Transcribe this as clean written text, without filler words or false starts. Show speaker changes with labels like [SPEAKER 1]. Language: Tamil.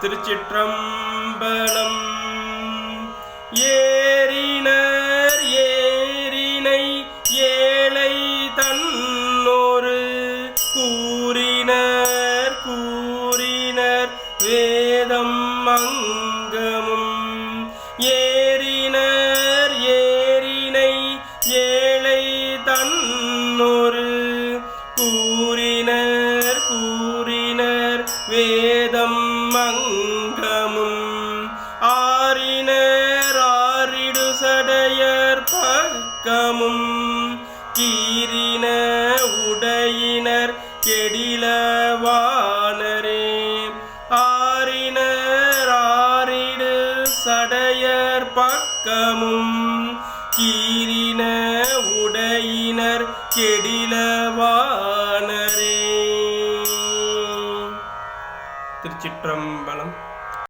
[SPEAKER 1] திருச்சிற்றம்பலம். ஏறினர் ஏரினை ஏழை தன்னொரு கூறினர் கூறினர் வேதம் அங்கமும். ஏறினர் ஏரினை ஏழை தன்னொரு கூறினர் கூறினர் வேதம் அங்கமும். ஆறினர் ஆறிடு சடையர் பக்கமும் கீறின உடையினர் கெடில வானரே. ஆறினர் ஆறிடு சடையர் பக்கமும் கீறின உடையினர் கெடில வானரே. திருச்சிற்றம்பலம்.